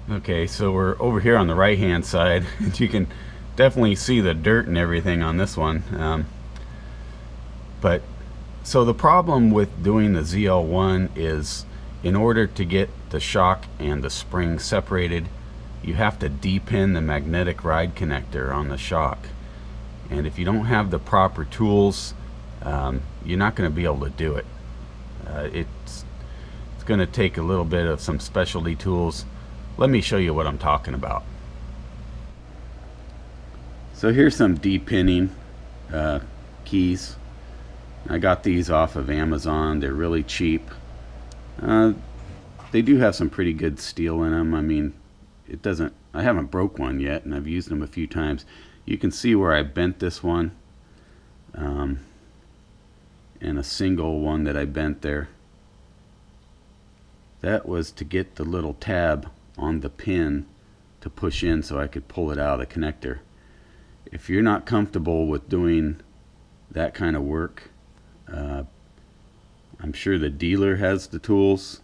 Okay, so we're over here on the right hand side, and you can definitely see the dirt and everything on this one. But so the problem with doing the ZL1 is, in order to get the shock and the spring separated, you have to depin the magnetic ride connector on the shock. And if you don't have the proper tools, you're not going to be able to do it. It's going to take a little bit of some specialty tools. Let me show you what I'm talking about. So here's some depinning keys. I got these off of Amazon. They're really cheap. They do have some pretty good steel in them. I mean, I haven't broke one yet, and I've used them a few times. You can see where I bent this one, and a single one that I bent there. That was to get the little tab on the pin to push in so I could pull it out of the connector. If you're not comfortable with doing that kind of work, I'm sure the dealer has the tools.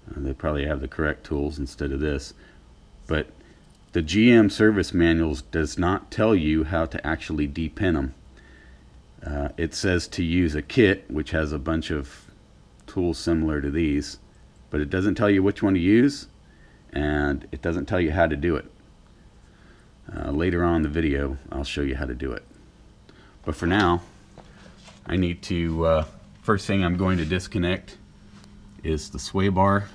They probably have the correct tools instead of this. But the GM service manuals does not tell you how to actually depin them. It says to use a kit which has a bunch of tools similar to these, but it doesn't tell you which one to use, and it doesn't tell you how to do it. Later on in the video I'll show you how to do it. But for now, I need to, first thing I'm going to disconnect is the sway bar,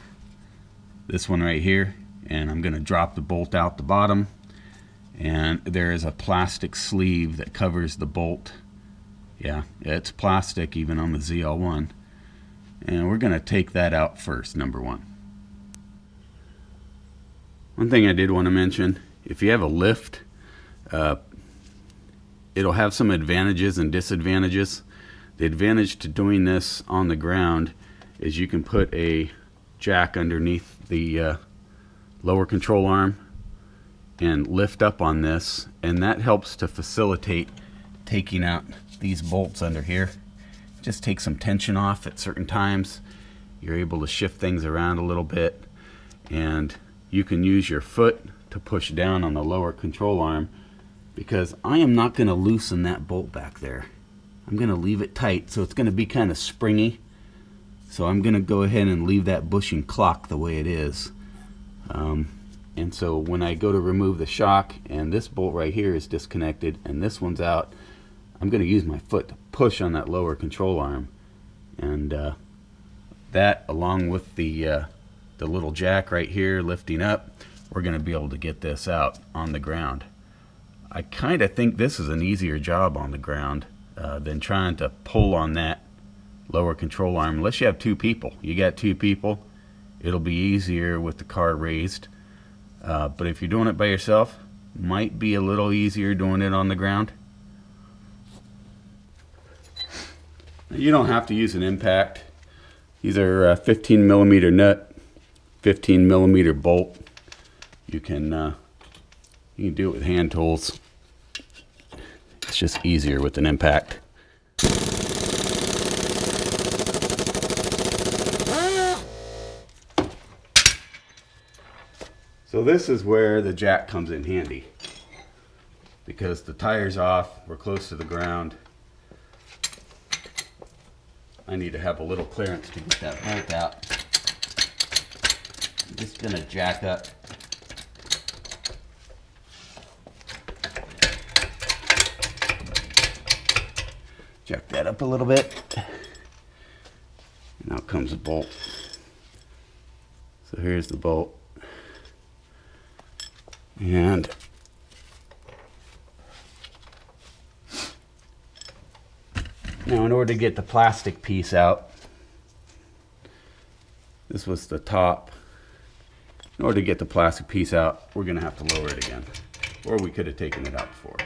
this one right here, and I'm going to drop the bolt out the bottom, and there is a plastic sleeve that covers the bolt. Yeah, it's plastic even on the ZL1, and we're going to take that out first, number one. One thing I did want to mention, if you have a lift, it'll have some advantages and disadvantages. The advantage to doing this on the ground is you can put a jack underneath the lower control arm and lift up on this, and that helps to facilitate taking out these bolts under here. Just take some tension off at certain times. You're able to shift things around a little bit, and you can use your foot to push down on the lower control arm, because I am not going to loosen that bolt back there. I'm going to leave it tight, so it's going to be kind of springy. So I'm going to go ahead and leave that bushing clock the way it is. And so when I go to remove the shock, and this bolt right here is disconnected and this one's out, I'm going to use my foot to push on that lower control arm. And that, along with the little jack right here lifting up, we're going to be able to get this out on the ground. I kind of think this is an easier job on the ground than trying to pull on that lower control arm, unless you have two people. You got two people, it'll be easier with the car raised. But if you're doing it by yourself, might be a little easier doing it on the ground. You don't have to use an impact. These are 15 millimeter nut, 15 millimeter bolt. You can do it with hand tools. It's just easier with an impact. So this is where the jack comes in handy, because the tire's off, we're close to the ground. I need to have a little clearance to get that bolt out. I'm just going to jack up. Jack that up a little bit. And out comes the bolt. So here's the bolt. And now, in order to get the plastic piece out, this was the top. In order to get the plastic piece out, we're going to have to lower it again. Or we could have taken it out before.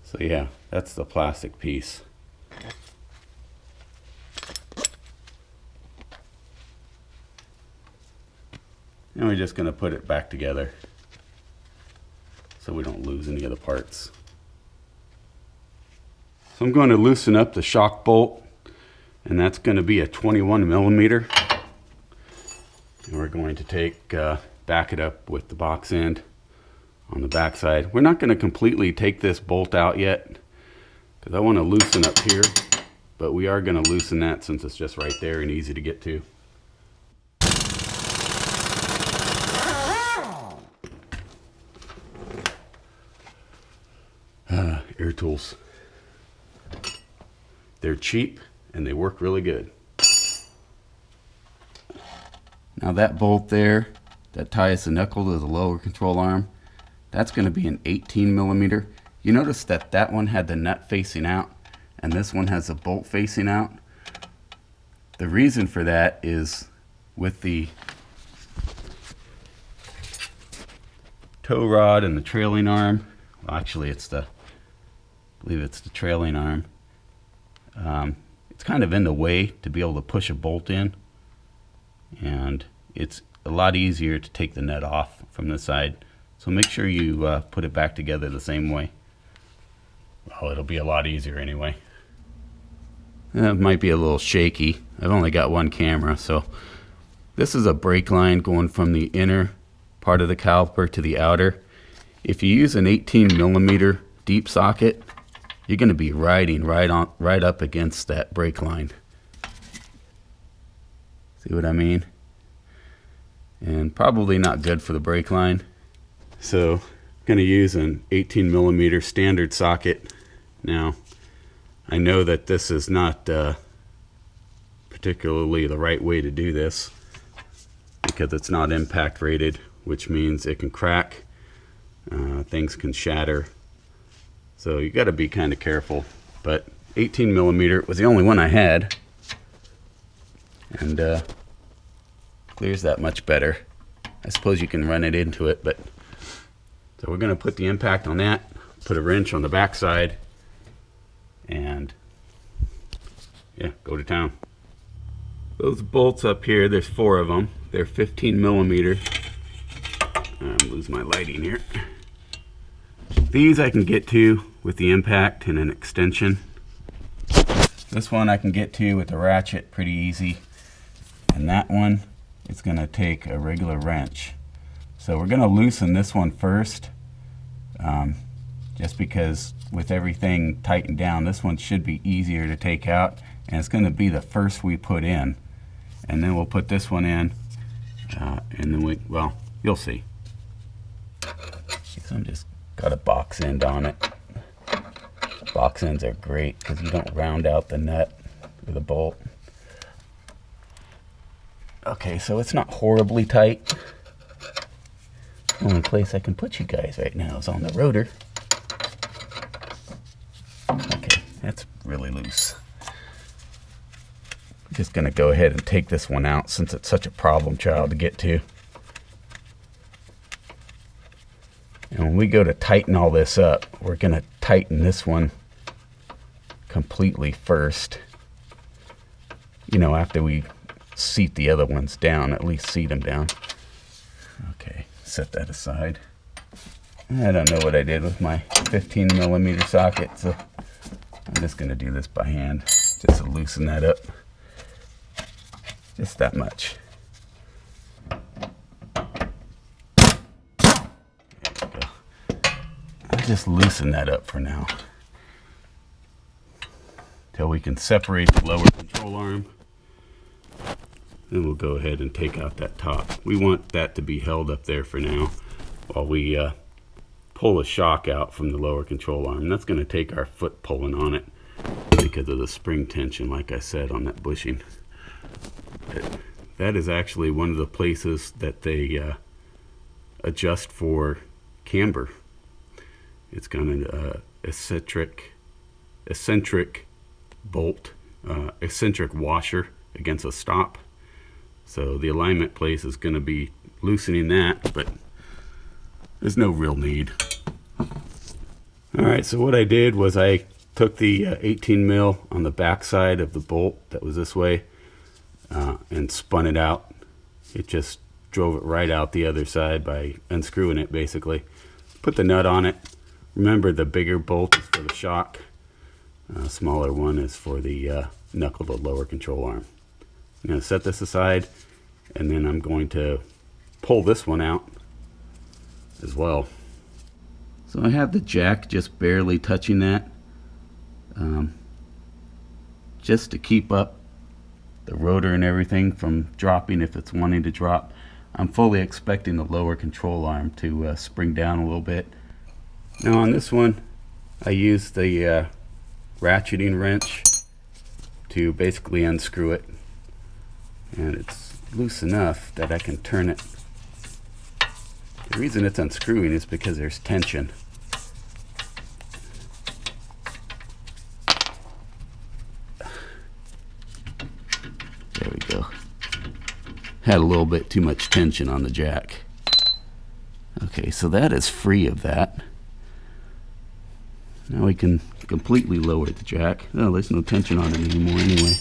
So yeah, that's the plastic piece. And we're just going to put it back together so we don't lose any of the parts. So I'm going to loosen up the shock bolt, and that's going to be a 21 millimeter. And we're going to back it up with the box end on the back side. We're not going to completely take this bolt out yet because I want to loosen up here, but we are going to loosen that since it's just right there and easy to get to. Air tools. They're cheap and they work really good. Now that bolt there that ties the knuckle to the lower control arm, that's going to be an 18 millimeter. You notice that that one had the nut facing out and this one has the bolt facing out. The reason for that is with the tow rod and the trailing arm, well, actually I believe it's the trailing arm, it's kind of in the way to be able to push a bolt in, and it's a lot easier to take the nut off from the side. So make sure you put it back together the same way. Well, it'll be a lot easier anyway. It might be a little shaky. I've only got one camera, so this is a brake line going from the inner part of the caliper to the outer. If you use an 18 millimeter deep socket, you're going to be riding right up against that brake line. See what I mean? And probably not good for the brake line. So I'm going to use an 18 millimeter standard socket. Now, I know that this is not particularly the right way to do this because it's not impact rated, which means it can crack, things can shatter. So you got to be kind of careful. But 18 millimeter was the only one I had, and clears that much better. I suppose you can run it into it, but so we're going to put the impact on that, put a wrench on the back side, and yeah, go to town. Those bolts up here, there's 4 of them. They're 15 millimeter. I'm losing my lighting here. These I can get to with the impact and an extension. This one I can get to with the ratchet pretty easy. And that one, it's going to take a regular wrench. So we're going to loosen this one first, just because with everything tightened down, this one should be easier to take out, and it's going to be the first we put in. And then we'll put this one in, and then well, you'll see. So I'm just got a box end on it. Box ends are great because you don't round out the nut with a bolt. Okay, so it's not horribly tight. The only place I can put you guys right now is on the rotor. Okay, that's really loose. I'm just going to go ahead and take this one out since it's such a problem child to get to. And when we go to tighten all this up, we're going to tighten this one completely first. You know, after we seat the other ones down, at least seat them down. Okay, set that aside. I don't know what I did with my 15 millimeter socket, so I'm just going to do this by hand just to loosen that up. Just that much. I'll just loosen that up for now till we can separate the lower control arm. Then we'll go ahead and take out that top. We want that to be held up there for now while we pull a shock out from the lower control arm. And that's going to take our foot pulling on it because of the spring tension, like I said, on that bushing. That is actually one of the places that they adjust for camber. It's got an eccentric bolt, eccentric washer against a stop. So the alignment place is going to be loosening that, but there's no real need. Alright, so what I did was I took the 18 mil on the back side of the bolt that was this way and spun it out. It just drove it right out the other side by unscrewing it basically. Put the nut on it. Remember, the bigger bolt is for the shock. Smaller one is for the knuckle to lower control arm. I'm going to set this aside, and then I'm going to pull this one out as well. So I have the jack just barely touching that, just to keep up the rotor and everything from dropping if it's wanting to drop. I'm fully expecting the lower control arm to spring down a little bit. Now on this one, I use the ratcheting wrench to basically unscrew it, and it's loose enough that I can turn it. The reason it's unscrewing is because there's tension. There we go. Had a little bit too much tension on the jack. Okay, so that is free of that. Now we can completely lower the jack. Oh, there's no tension on it anymore anyway.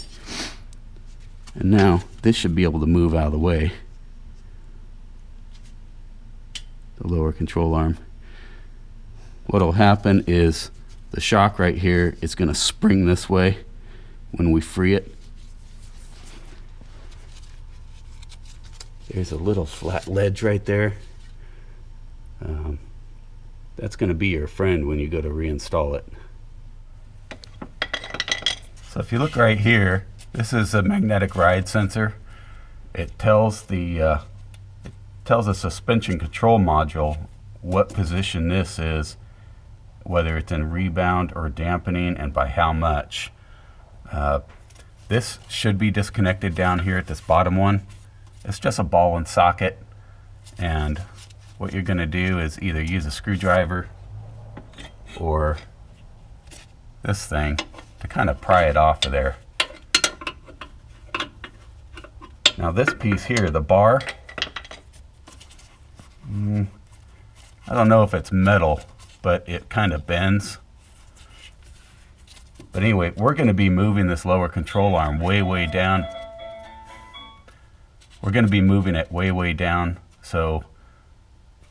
And now this should be able to move out of the way. The lower control arm. What will happen is the shock right here is going to spring this way when we free it. There's a little flat ledge right there. That's going to be your friend when you go to reinstall it. So if you look right here, this is a magnetic ride sensor. It tells the suspension control module what position this is, whether it's in rebound or dampening, and by how much. This should be disconnected down here at this bottom one. It's just a ball and socket, and what you're going to do is either use a screwdriver or this thing to kind of pry it off of there. Now this piece here, the bar, I don't know if it's metal, but it kind of bends. But anyway, we're going to be moving this lower control arm way down. We're going to be moving it way down, so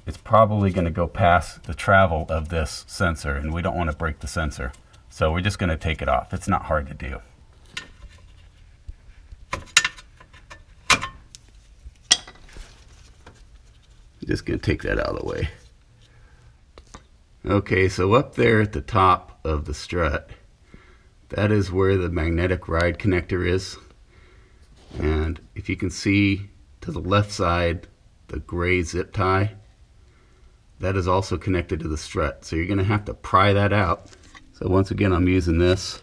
it's probably going to go past the travel of this sensor, and we don't want to break the sensor. So we're just going to take it off. It's not hard to do. Just going to take that out of the way. Okay, so up there at the top of the strut, that is where the magnetic ride connector is. And if you can see to the left side, the gray zip tie, that is also connected to the strut. So you're going to have to pry that out. So once again, I'm using this.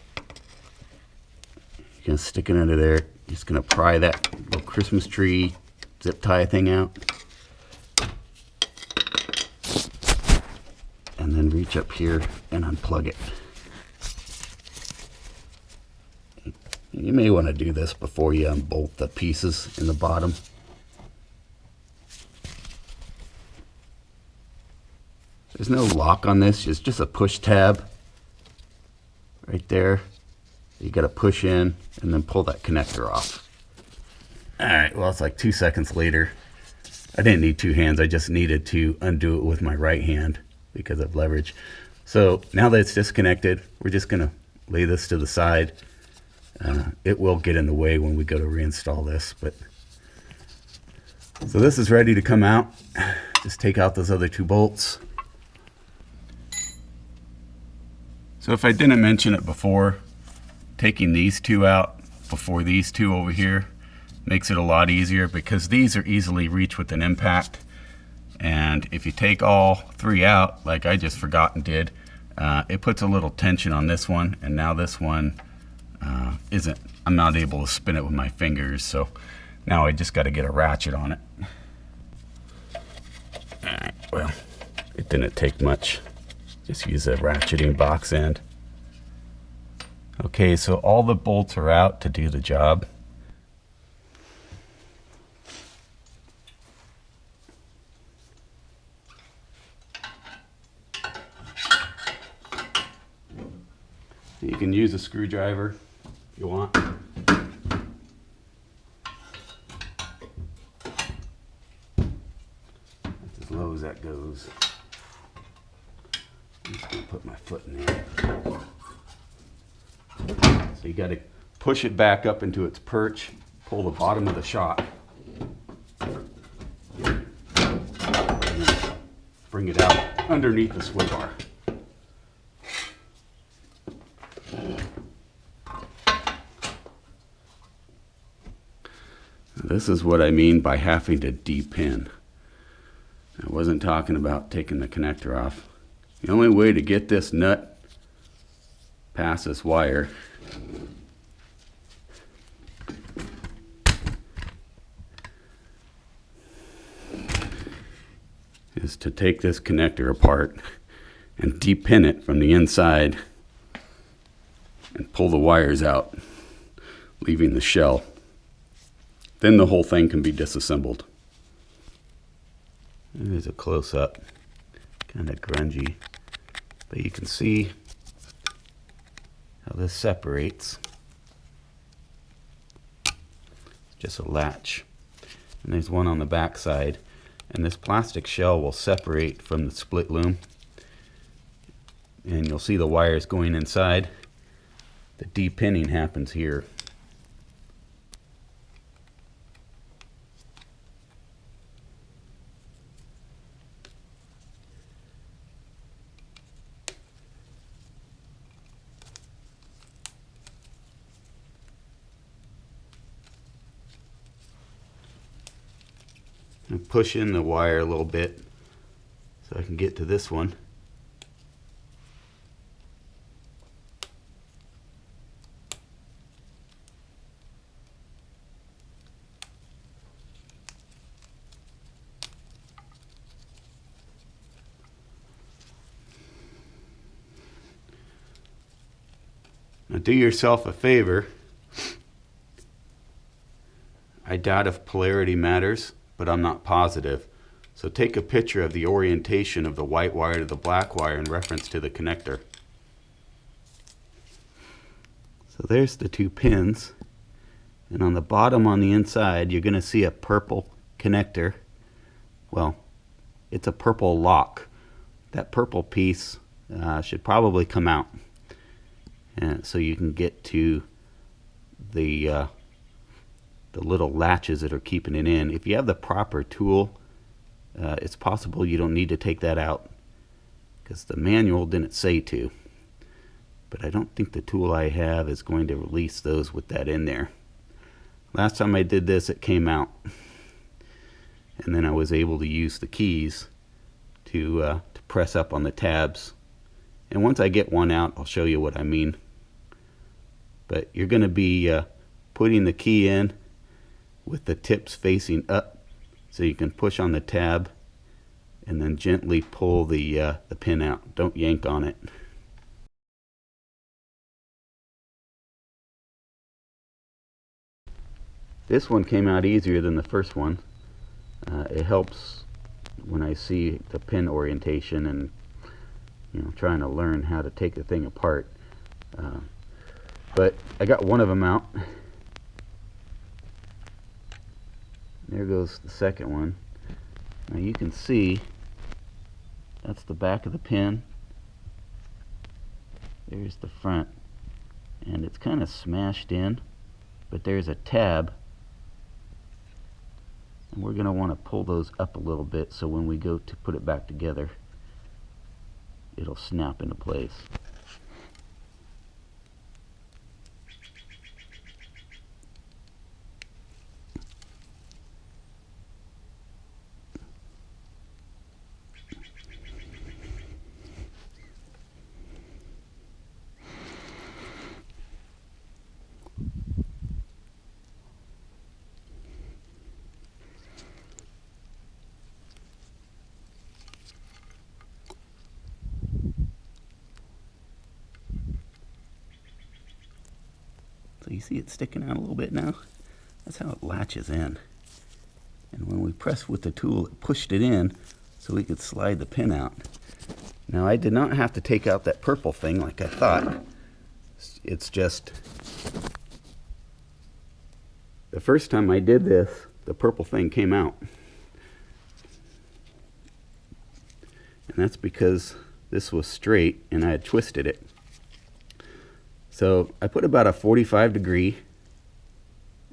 You're going to stick it under there. You're just going to pry that little Christmas tree zip tie thing out. And then reach up here and unplug it. You may want to do this before you unbolt the pieces in the bottom. There's no lock on this, it's just a push tab right there. You got to push in and then pull that connector off. Alright, well, it's like 2 seconds later. I didn't need two hands, I just needed to undo it with my right hand because of leverage. So now that it's disconnected, we're just going to lay this to the side. It will get in the way when we go to reinstall this, but so this is ready to come out. Just take out those other two bolts. So if I didn't mention it before, taking these two out before these two over here makes it a lot easier because these are easily reached with an impact. And if you take all three out, like I just forgot and did, it puts a little tension on this one, and now this one I'm not able to spin it with my fingers, so now I just got to get a ratchet on it. Alright, well, it didn't take much. Just use a ratcheting box end. Okay, so all the bolts are out to do the job. You can use a screwdriver if you want. That's as low as that goes. I'm just going to put my foot in there. So you got to push it back up into its perch, pull the bottom of the shock, bring it out underneath the sway bar. This is what I mean by having to depin. I wasn't talking about taking the connector off. The only way to get this nut past this wire is to take this connector apart and depin it from the inside and pull the wires out, leaving the shell. Then the whole thing can be disassembled. There's a close-up, kind of grungy, but you can see how this separates. It's just a latch, and there's one on the back side, and this plastic shell will separate from the split loom, and you'll see the wires going inside. The depinning happens here. And push in the wire a little bit so I can get to this one. Now do yourself a favor. I doubt if polarity matters, but I'm not positive. So take a picture of the orientation of the white wire to the black wire in reference to the connector. So there's the two pins, and on the bottom on the inside you're going to see a purple connector. Well, it's a purple lock. That purple piece should probably come out, and so you can get to the little latches that are keeping it in. If you have the proper tool, it's possible you don't need to take that out, because the manual didn't say to. But I don't think the tool I have is going to release those with that in there. Last time I did this, it came out, and then I was able to use the keys to press up on the tabs. And once I get one out, I'll show you what I mean. But you're going to be putting the key in with the tips facing up, so you can push on the tab and then gently pull the pin out. Don't yank on it. This one came out easier than the first one. It helps when I see the pin orientation and trying to learn how to take the thing apart. But I got one of them out. There goes the second one. Now you can see that's the back of the pin. There's the front, and it's kind of smashed in, but there's a tab, and we're going to want to pull those up a little bit so when we go to put it back together, it'll snap into place. So you see it sticking out a little bit now? That's how it latches in. And when we pressed with the tool, it pushed it in so we could slide the pin out. Now I did not have to take out that purple thing like I thought. It's just, the first time I did this, the purple thing came out. And that's because this was straight and I had twisted it. So I put about a 45-degree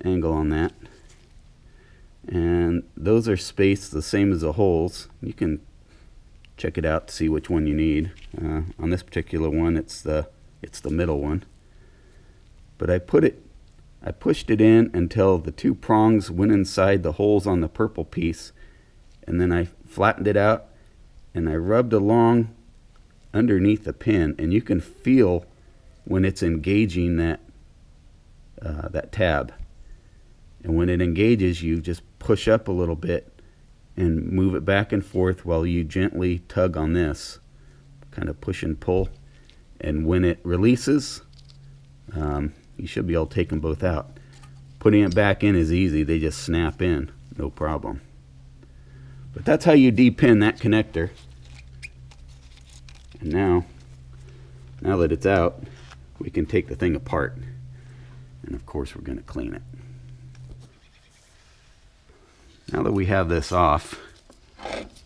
angle on that, and those are spaced the same as the holes. You can check it out to see which one you need. On this particular one, it's the middle one. But I pushed it in until the two prongs went inside the holes on the purple piece, and then I flattened it out and I rubbed along underneath the pin, and you can feel when it's engaging that tab. And when it engages, you just push up a little bit and move it back and forth while you gently tug on this, kind of push and pull. And when it releases, you should be able to take them both out. Putting it back in is easy. They just snap in, no problem. But that's how you depin that connector. And now that it's out, we can take the thing apart. And of course, we're going to clean it. Now that we have this off,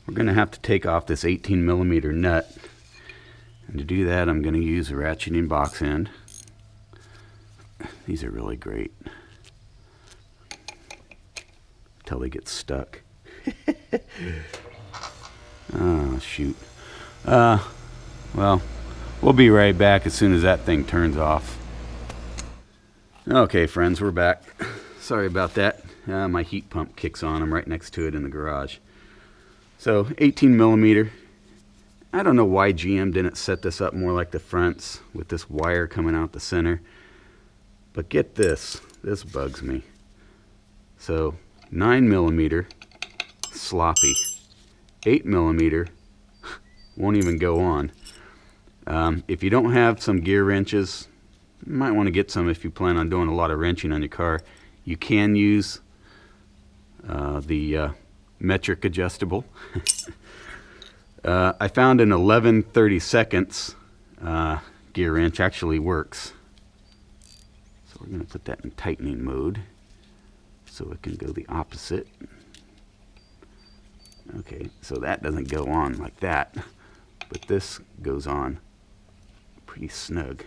we're going to have to take off this 18mm nut. And to do that, I'm going to use a ratcheting box end. These are really great until they get stuck. Oh, shoot. Well, we'll be right back as soon as that thing turns off. Okay, friends, we're back. Sorry about that. My heat pump kicks on. I'm right next to it in the garage. So 18mm. I don't know why GM didn't set this up more like the fronts with this wire coming out the center. But get this. This bugs me. So 9mm, sloppy. 8mm won't even go on. If you don't have some gear wrenches, you might want to get some if you plan on doing a lot of wrenching on your car. You can use the metric adjustable. I found an 11/32 gear wrench actually works. So we're going to put that in tightening mode so it can go the opposite. Okay, so that doesn't go on like that, but this goes on pretty snug.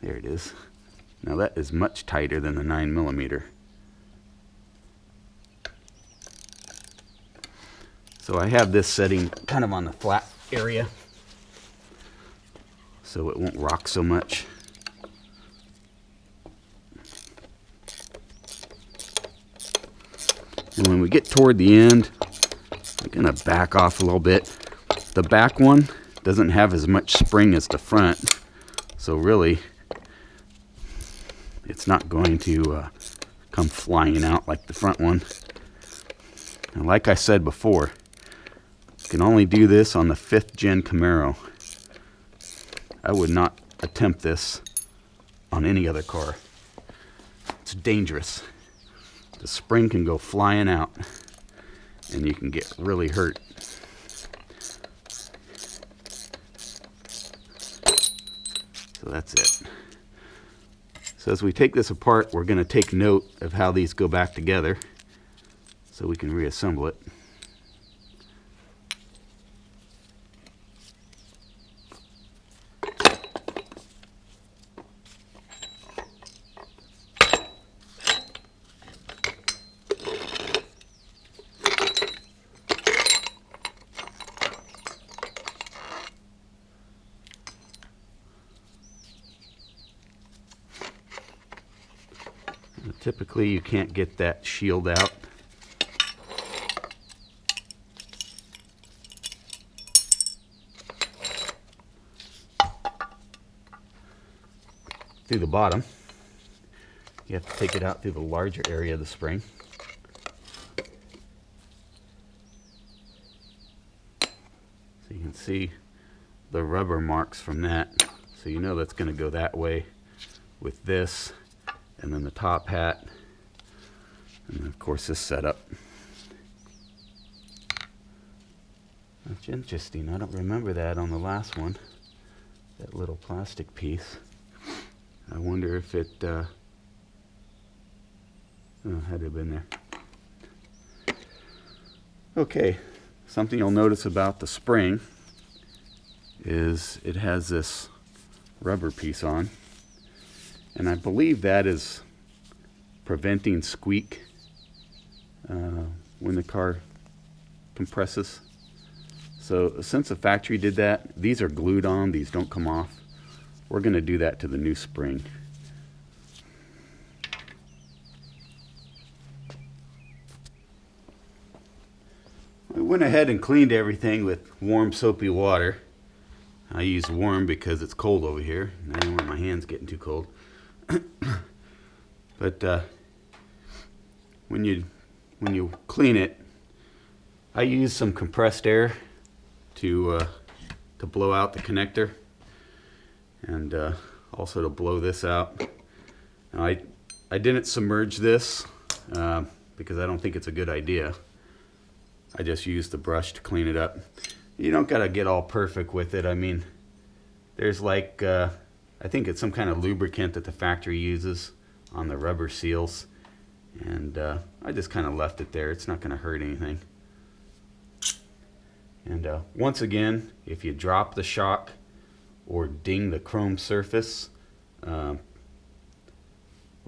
There it is. Now that is much tighter than the 9mm. So I have this setting kind of on the flat area so it won't rock so much. And when we get toward the end, I'm going to back off a little bit. The back one doesn't have as much spring as the front, so really it's not going to come flying out like the front one. And like I said before, you can only do this on the 5th gen Camaro. I would not attempt this on any other car. It's dangerous. The spring can go flying out and you can get really hurt. So that's it. So as we take this apart, we're going to take note of how these go back together so we can reassemble it. Typically you can't get that shield out. Through the bottom. You have to take it out through the larger area of the spring. So you can see the rubber marks from that. So you know that's going to go that way with this. And then the top hat, and then of course this setup. That's interesting. I don't remember that on the last one, that little plastic piece. I wonder if it had to have been there. Okay, something you'll notice about the spring is it has this rubber piece on, and I believe that is preventing squeak when the car compresses. So since the factory did that, these are glued on, these don't come off. We're going to do that to the new spring. I went ahead and cleaned everything with warm soapy water. I use warm because it's cold over here, and I don't want my hands getting too cold. But when you clean it, I use some compressed air to blow out the connector, and also to blow this out. Now, I didn't submerge this because I don't think it's a good idea. I just used the brush to clean it up. You don't gotta get all perfect with it. I mean, there's like I think it's some kind of lubricant that the factory uses on the rubber seals, and I just kind of left it there. It's not gonna hurt anything. And once again, if you drop the shock or ding the chrome surface, well,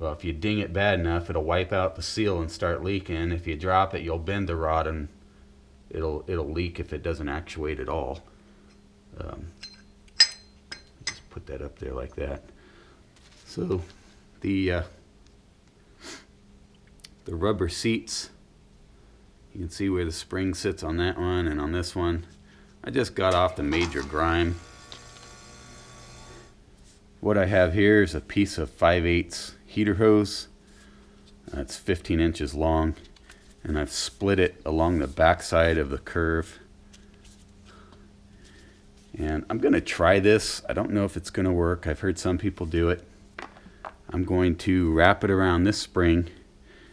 if you ding it bad enough, it'll wipe out the seal and start leaking. If you drop it, you'll bend the rod and it'll leak if it doesn't actuate at all. Just put that up there like that. So the rubber seats, you can see where the spring sits on that one and on this one. I just got off the major grime. What I have here is a piece of 5/8 heater hose. It's 15 inches long, and I've split it along the back side of the curve. And I'm going to try this. I don't know if it's going to work. I've heard some people do it. I'm going to wrap it around this spring,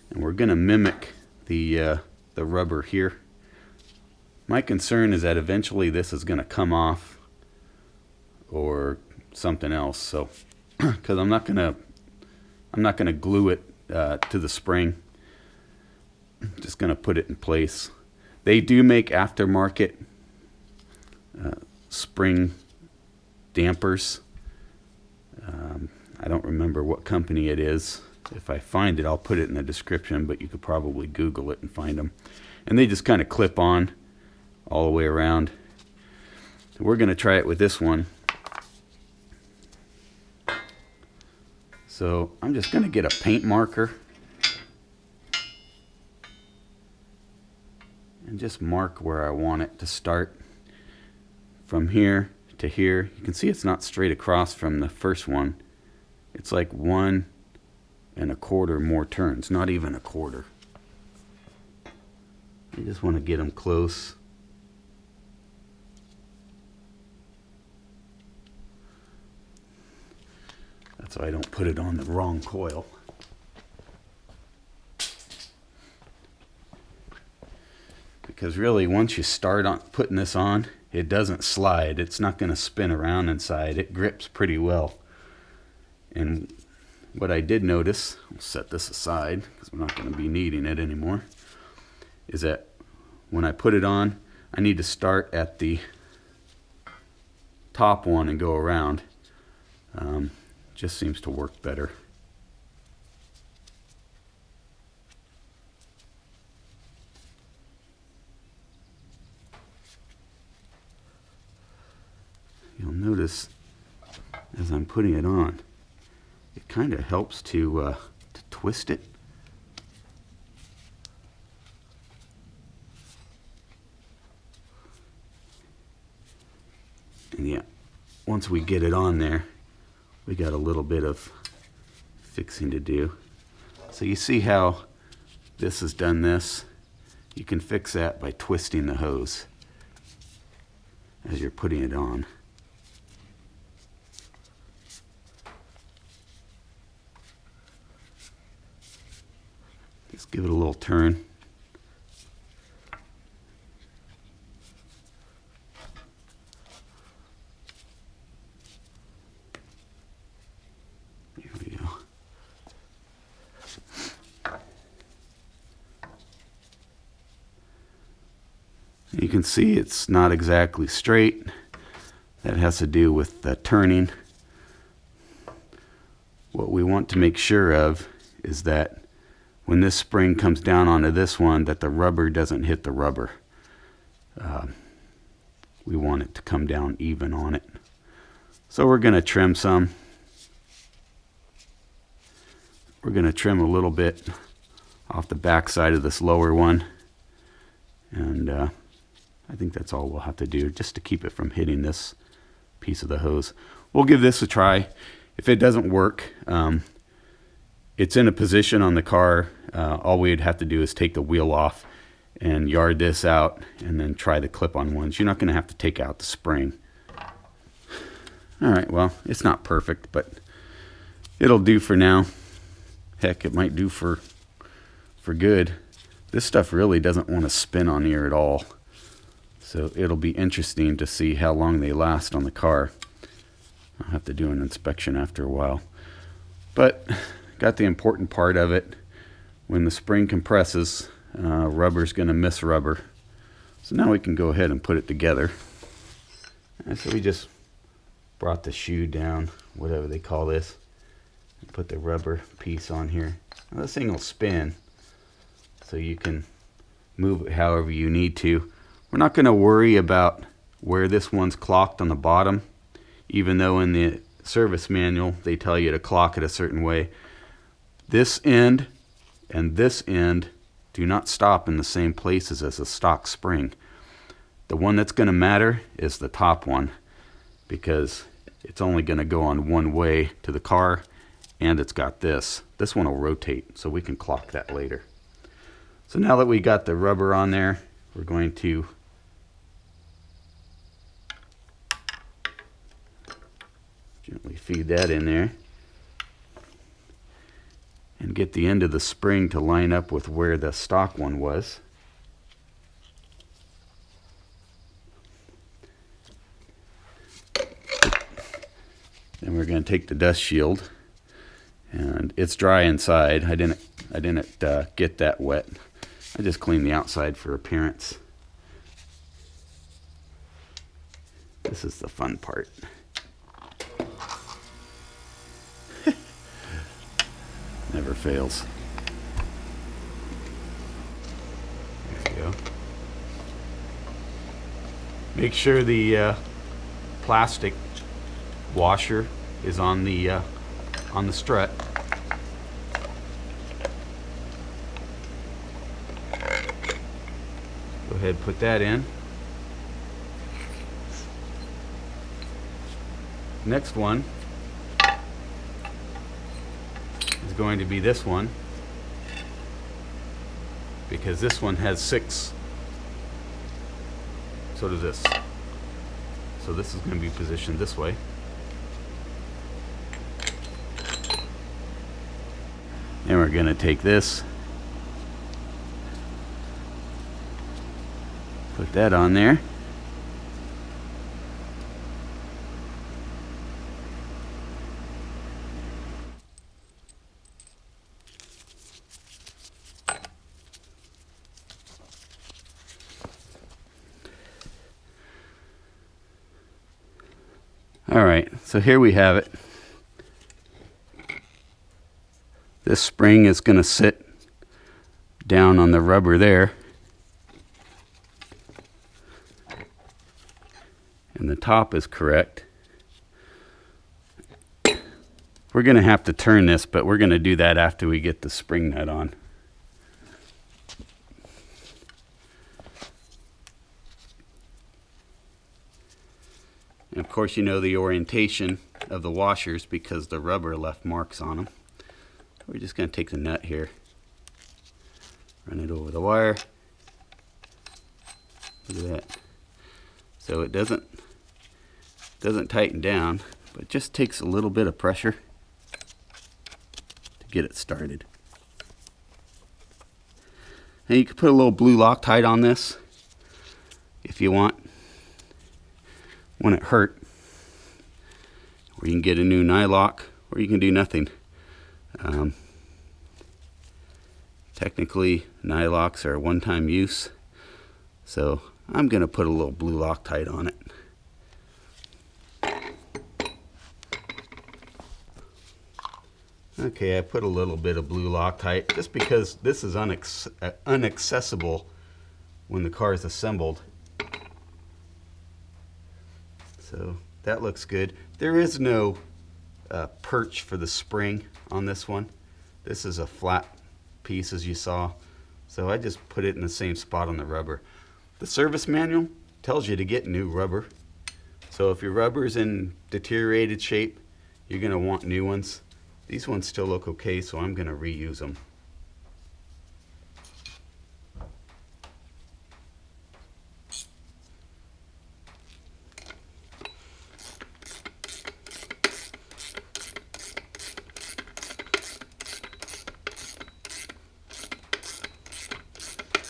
and we're going to mimic the rubber here. My concern is that eventually this is going to come off or something else. So, because I'm not going to glue it to the spring. I'm just going to put it in place. They do make aftermarket spring dampers. I don't remember what company it is. If I find it, I'll put it in the description, but you could probably Google it and find them. And they just kind of clip on all the way around. So we're going to try it with this one. So I'm just going to get a paint marker and just mark where I want it to start. From here to here, you can see it's not straight across from the first one. It's like 1 1/4 more turns, not even a quarter. I just want to get them close. That's why I don't put it on the wrong coil. Because really, once you start on putting this on, it doesn't slide. It's not going to spin around inside. It grips pretty well. And what I did notice, I'll set this aside because we're not going to be needing it anymore, is that when I put it on, I need to start at the top one and go around. Just seems to work better. You'll notice as I'm putting it on, it kind of helps to twist it. And yeah, once we get it on there, we got a little bit of fixing to do. So you see how this has done this? You can fix that by twisting the hose as you're putting it on. Just give it a little turn. There we go. You can see it's not exactly straight. That has to do with the turning. what we want to make sure of is that when this spring comes down onto this one, that the rubber doesn't hit the rubber. We want it to come down even on it. So we're going to trim some. We're going to trim a little bit off the back side of this lower one. And I think that's all we'll have to do just to keep it from hitting this piece of the hose. We'll give this a try. If it doesn't work, it's in a position on the car. All we'd have to do is take the wheel off and yard this out and then try the clip-on ones. You're not going to have to take out the spring. Alright, well, it's not perfect, but it'll do for now. Heck, it might do for good. This stuff really doesn't want to spin on here at all. So it'll be interesting to see how long they last on the car. I'll have to do an inspection after a while. But got the important part of it. When the spring compresses, rubber's going to miss rubber. So now we can go ahead and put it together. And so we just brought the shoe down, whatever they call this, and put the rubber piece on here. Now this thing will spin, so you can move it however you need to. We're not going to worry about where this one's clocked on the bottom, even though in the service manual they tell you to clock it a certain way. This end and this end do not stop in the same places as a stock spring. The one that's going to matter is the top one, because it's only going to go on one way to the car, and it's got this. This one will rotate, so we can clock that later. So now that we got the rubber on there, we're going to gently feed that in there and get the end of the spring to line up with where the stock one was. Then we're going to take the dust shield, and it's dry inside. I didn't get that wet. I just cleaned the outside for appearance. This is the fun part. Never fails. There you go. Make sure the plastic washer is on the strut. Go ahead and put that in. Next one is going to be this one, because this one has 6. So does this. So this is going to be positioned this way. And we're going to take this, put that on there. All right, so here we have it. This spring is going to sit down on the rubber there, and the top is correct. We're going to have to turn this, but we're going to do that after we get the spring nut on. And of course, you know the orientation of the washers because the rubber left marks on them. We're just going to take the nut here, run it over the wire. Look at that. So it doesn't tighten down, but it just takes a little bit of pressure to get it started. And you can put a little blue Loctite on this if you want, when it hurt. Or you can get a new nylock, or you can do nothing. Technically, nylocks are a one-time use, so I'm going to put a little blue Loctite on it. Okay, I put a little bit of blue Loctite just because this is inaccessible when the car is assembled. So that looks good. There is no perch for the spring on this one. This is a flat piece, as you saw. So I just put it in the same spot on the rubber. The service manual tells you to get new rubber. So if your rubber is in deteriorated shape, you're going to want new ones. These ones still look okay, so I'm going to reuse them.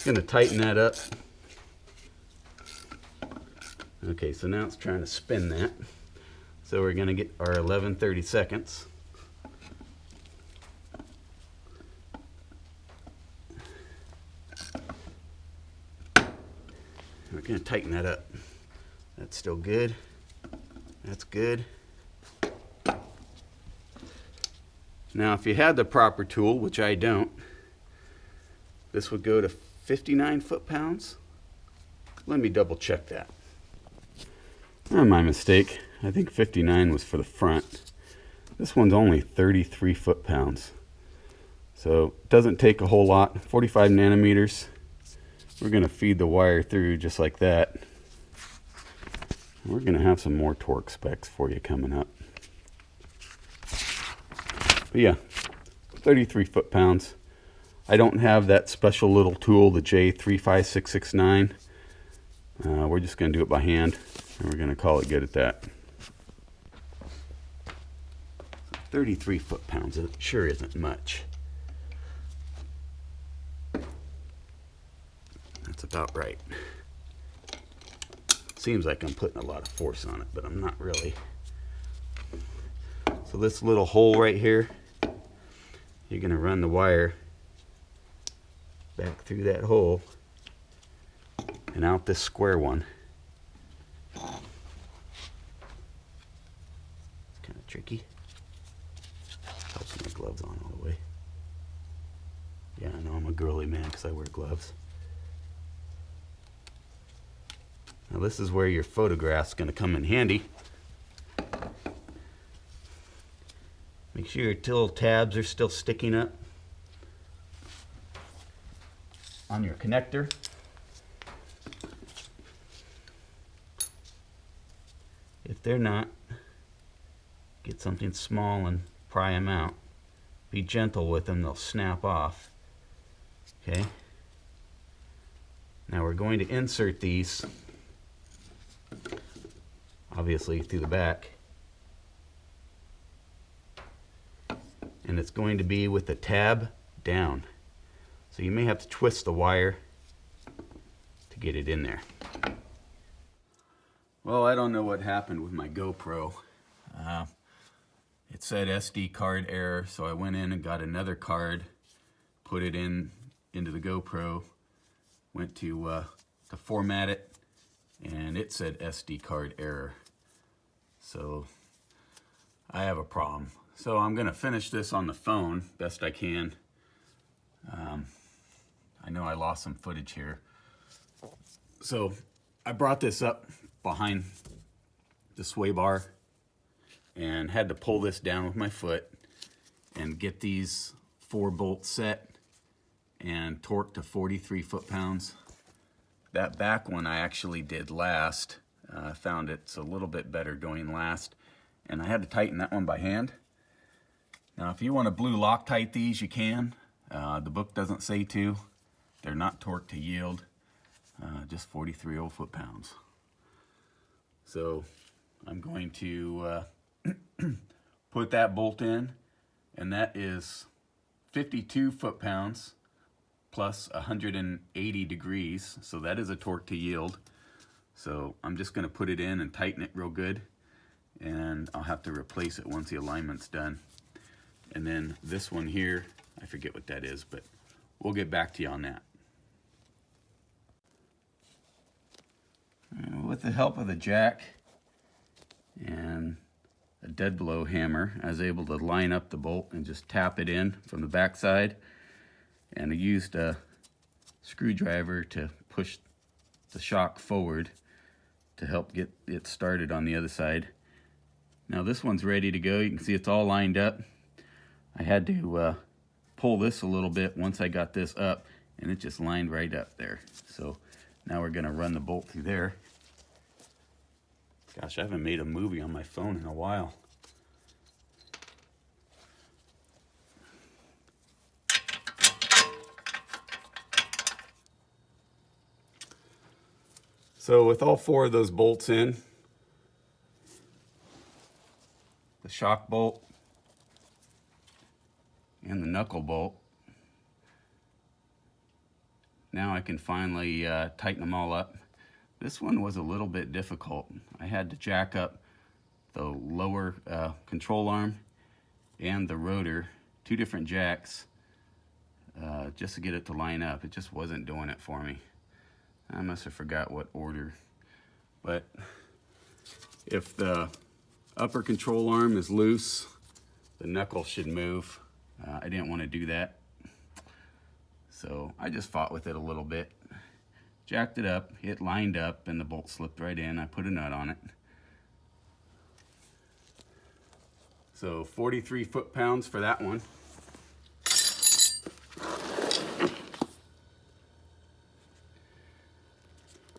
Going to tighten that up. Okay, so now it's trying to spin that. So we're going to get our 11/32. We're going to tighten that up. That's still good. That's good. Now, if you had the proper tool, which I don't, this would go to 59 foot-pounds. Let me double check that. Oh, my mistake. I think 59 was for the front. This one's only 33 foot-pounds. So it doesn't take a whole lot. 45 nanometers. We're going to feed the wire through just like that. We're going to have some more torque specs for you coming up. But yeah, 33 foot-pounds. I don't have that special little tool, the J35669. We're just going to do it by hand, and we're going to call it good at that. 33 foot-pounds, it sure isn't much. That's about right. Seems like I'm putting a lot of force on it, but I'm not really. So this little hole right here, you're going to run the wire back through that hole and out this square one. It's kind of tricky. Helps my gloves on all the way. Yeah, I know I'm a girly man because I wear gloves. Now this is where your photograph's going to come in handy. Make sure your little tabs are still sticking up on your connector. If they're not, get something small and pry them out. Be gentle with them, they'll snap off. Okay? Now we're going to insert these obviously through the back, and it's going to be with the tab down, so you may have to twist the wire to get it in there. Well, I don't know what happened with my GoPro. It said SD card error, so I went in and got another card, put it into the GoPro, went to format it, and it said SD card error. So I have a problem. So I'm going to finish this on the phone best I can. I know I lost some footage here. So I brought this up behind the sway bar and had to pull this down with my foot and get these 4 bolts set and torqued to 43 foot-pounds. That back one I actually did last. I found it's a little bit better doing last, and I had to tighten that one by hand. Now if you want to blue Loctite these, you can. The book doesn't say to. They're not torqued to yield, just 43 foot-pounds. So I'm going to put that bolt in, and that is 52 foot-pounds plus 180 degrees, so that is a torque to yield. So I'm just going to put it in and tighten it real good, and I'll have to replace it once the alignment's done. And then this one here, I forget what that is, but we'll get back to you on that. With the help of the jack and a dead blow hammer, I was able to line up the bolt and just tap it in from the back side. And I used a screwdriver to push the shock forward to help get it started on the other side. Now this one's ready to go. You can see it's all lined up. I had to pull this a little bit once I got this up, and it just lined right up there. So now we're gonna run the bolt through there. Gosh, I haven't made a movie on my phone in a while. So with all 4 of those bolts in, the shock bolt and the knuckle bolt, now I can finally tighten them all up. This one was a little bit difficult. I had to jack up the lower control arm and the rotor, 2 different jacks, just to get it to line up. It just wasn't doing it for me. I must have forgot what order. But if the upper control arm is loose, the knuckle should move. I didn't want to do that, so I just fought with it a little bit. Jacked it up, it lined up, and the bolt slipped right in. I put a nut on it. So 43 foot-pounds for that one.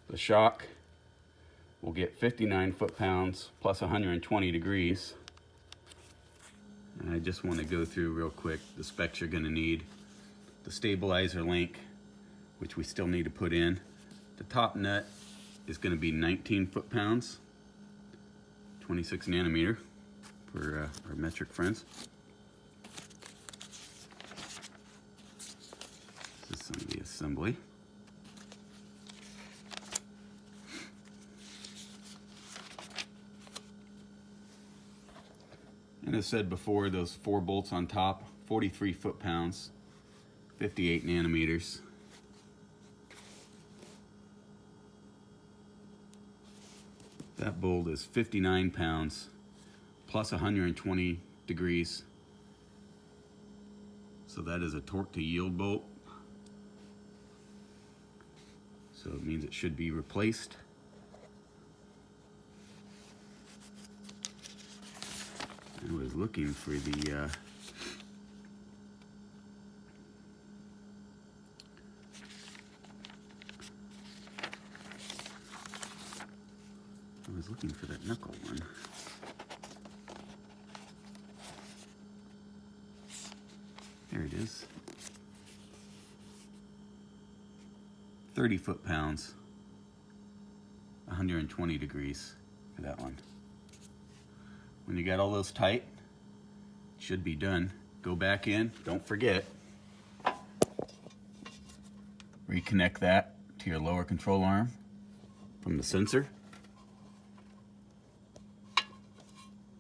The shock will get 59 foot-pounds plus 120 degrees. And I just want to go through real quick the specs you're going to need. The stabilizer link, which we still need to put in. The top nut is going to be 19 foot-pounds, 26 nanometer for our metric friends. This is some of the assembly. And as said before, those 4 bolts on top, 43 foot-pounds, 58 nanometers. That bolt is 59 pounds plus 120 degrees. So that is a torque to yield bolt. So it means it should be replaced. I was looking for the that knuckle one. There it is. 30 foot-pounds, 120 degrees for that one. When you got all those tight, it should be done. Go back in, don't forget. Reconnect that to your lower control arm from the sensor.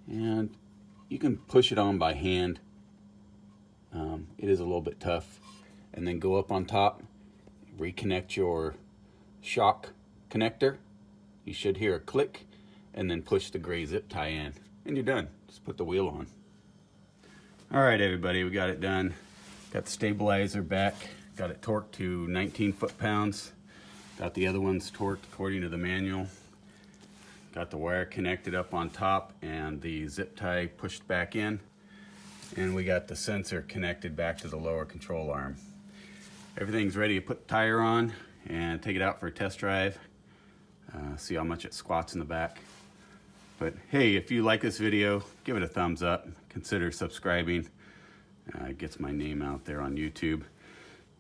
And you can push it on by hand. It is a little bit tough. And then go up on top, reconnect your shock connector. You should hear a click, and then push the gray zip tie in. And you're done. Just put the wheel on. All right, everybody, we got it done. Got the stabilizer back. Got it torqued to 19 foot-pounds. Got the other ones torqued according to the manual. Got the wire connected up on top and the zip tie pushed back in. And we got the sensor connected back to the lower control arm. Everything's ready to put the tire on and take it out for a test drive. See how much it squats in the back. But hey, if you like this video, give it a thumbs up. Consider subscribing. It gets my name out there on YouTube.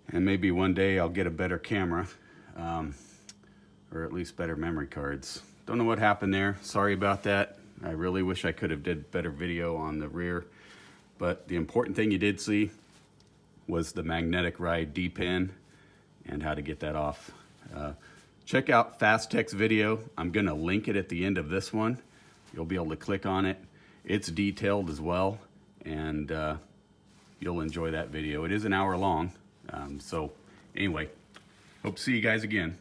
And maybe one day I'll get a better camera, or at least better memory cards. Don't know what happened there. Sorry about that. I really wish I could have did better video on the rear. But the important thing you did see was the magnetic ride depin and how to get that off. Check out Fast Tech's video. I'm gonna link it at the end of this one. You'll be able to click on it. It's detailed as well, and you'll enjoy that video. It is an hour long. So anyway, hope to see you guys again.